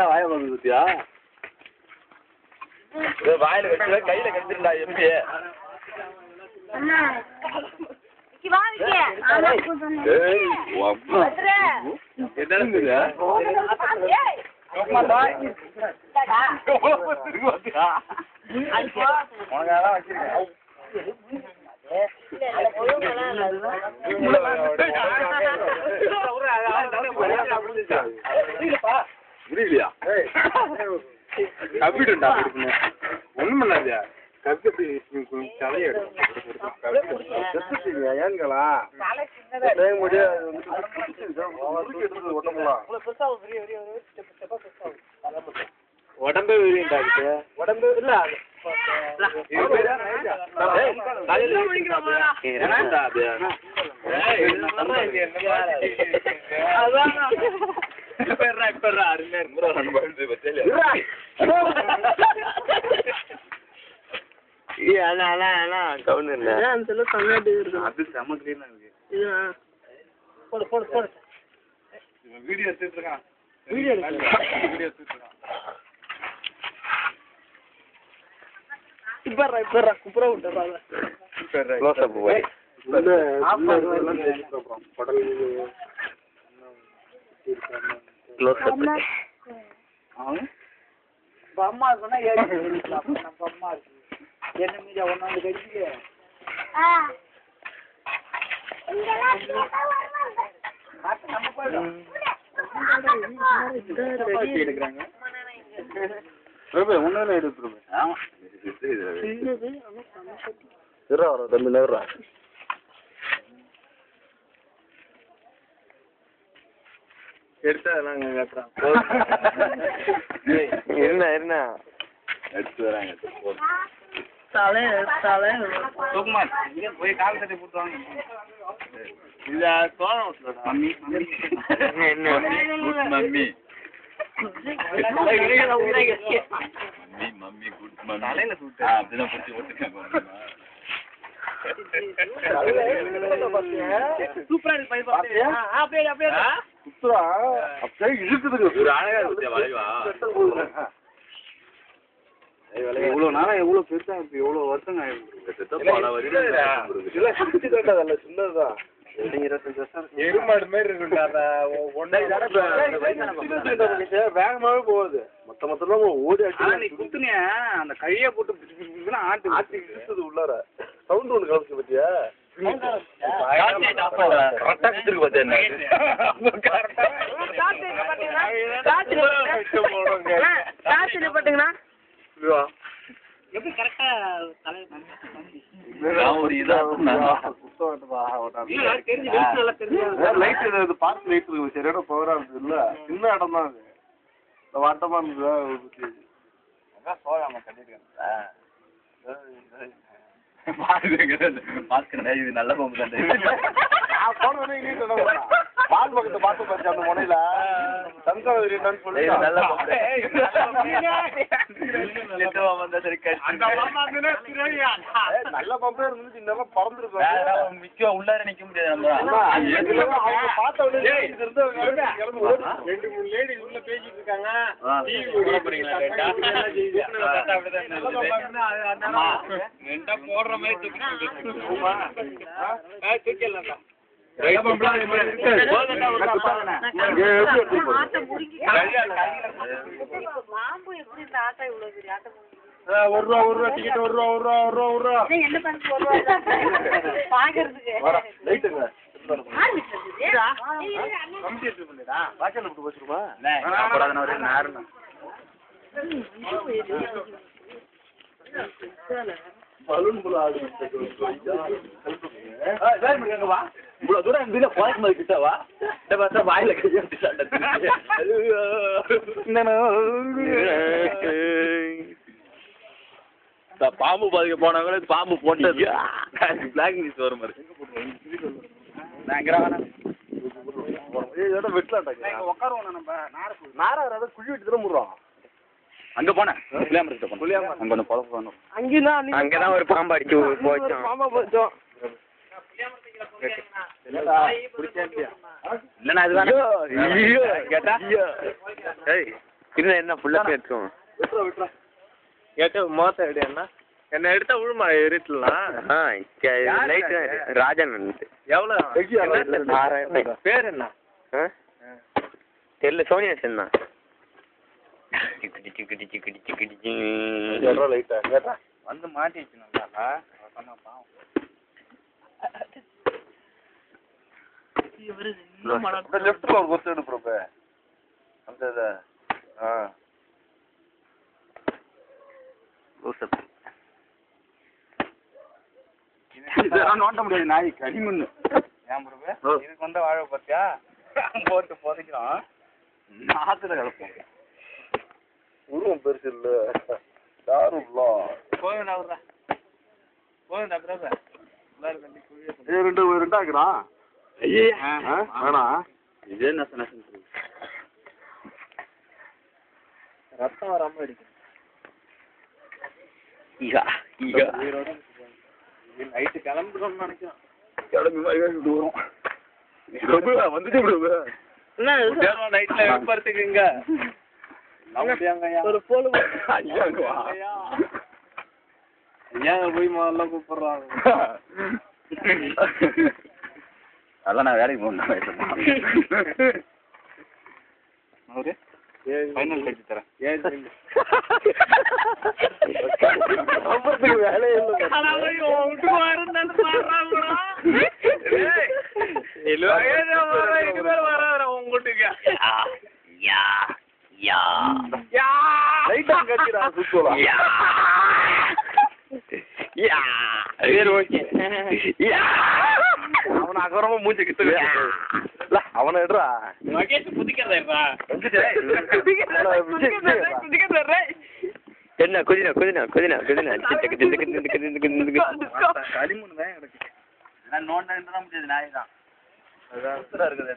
வாய வந்துட்டியா வாயில கட்டி கையில கட்டிருந்தா எப்படி முடியலையா கப்பிட்டுண்டா ஒண்ணும் பண்ணாதியா கப்பி தலையை ஏன்களா உடம்பே விரியுண்டாச்சு உடம்பு இல்ல வீடியோ எடுத்துட்டு இருக்கான் வீடியோ எடுத்துட்டு இருக்கான் இப்ப குப்புற விட்டுறாங்க அம்மா சொன்னா அம்மா என்ன மீடியா ஒன்னாந்து கடிச்சு எடுக்கிறாங்க ஒன்னு எடுத்து தம்பி நகர்றா எடுத்தா நாங்க என்ன எடுத்து வராங்க போய் கால் தட்டி போட்டுவாங்க இல்ல சோழம் மம்மி மம்மி மம்மி குட் தலையில சுட்டு அப்படிதான் பிடிச்சி ஓட்டுக்காங்க சூப்பரா இருக்கு அழகா இருக்கு வளைவா இவ்வளவு நாளா எவ்வளவு பெருசா இருக்கு எவ்வளவு வருஷம் சின்னதுதான் எருமாடு மாதிரி இருக்கு வேகமாவே போகுது மொத்தமா ஓடி அடி குத்துனியா அந்த கைய போட்டு ஆட்டு ஆட்டி இழுத்தது உள்ளார சவுண்ட் ஒண்ணு கலந்து பத்தியா எப்படி கரெக்டா பார்க் லைட் இருக்கு சரியான பவரா இருக்கு இல்ல சின்ன இடம் தான் அது வட்டமா இருந்தது சோழாம கட்டிருக்கேன் இது நல்ல பொம்பு பால் பக்கத்தை பார்த்து பாச்சு அந்த முனையில தங்கன்னு சொல்லி நல்ல பம்பே இருந்துச்சு இந்த பறந்துருக்கோம் மிக்க உள்ளார நிக்க முடியாது பார்த்த ரெண்டு மூணு லேடி உள்ள பேசிட்டு இருக்காங்க போடுற மாதிரி தூக்கிடலாம் ஒரு ரூபா டிக்கெட் ஒரு ரூபா பலூன் போல ஆடு இவ்வளவு தூரம் இருந்தீங்க போய்க்கு மாதிரி கிட்டவா பார்த்தா வாயில பாம்பு பாதிக்க போனவங்களே பாம்பு போட்டது பிளாக் நியூஸ் வரும் மாதிரி வெட்டலாட்டா உட்காருவோம் நம்ம நார குழி வெட்டி தான் முடுறோம் அங்க போனேன் அங்க ஒன்று பொழப்பு போகணும். அங்கதான் ஒரு பாம்பு அடிச்சு போச்சோம். பாம்பா போச்சோம். இல்லைண்ணா அது கேட்டா என்ன ஃபுல்லா பேசுவோம். கேட்ட மோத்த எடுனா என்ன எடுத்தா விழுமா இருட்டலாம். லைட் ராஜன் எவ்வளவு 6000. பேர் என்ன தெரியல, சோனியா சென்னா. வந்து மாட்டிச்சு நல்லா லெஃப்ட்ல ஒரு கொத்து எடுப்போம். அந்த இதெல்லாம் நோட்ட முடியாது நாய் கடிமண்ணு. ஏன் ப்ரோ இதுக்கு வந்த வாழை பார்த்தியா போட்டு புதைக்கிறோம் நாத்துல கலப்போம். உருவம் பெருசு இல்ல யாரும் போதும் ரெண்டு ஆக்குறான். வேணா இதே நச நசன் ரத்தம் வராம அடிக்கும். நைட்டு கிளம்புறோம்னு நினைக்கிறோம். கிளம்பி வரும் வந்துட்டு நைட்ல வெப்பறதுக்குங்க ஒரு போல ஏங்க போய் முதல்ல கூப்பிடுறாங்க. அதான் நான் வேலைக்கு போகணும். ஃபைனல் கட்சி தரேன். வேலையே அவனை அகரமா மூஞ்சி கிட்ட அவனை எடுறா என்ன குதினா களிமண் தான் கிடக்கு. நோண்டா முடியாது நாய் தான் இருக்குது.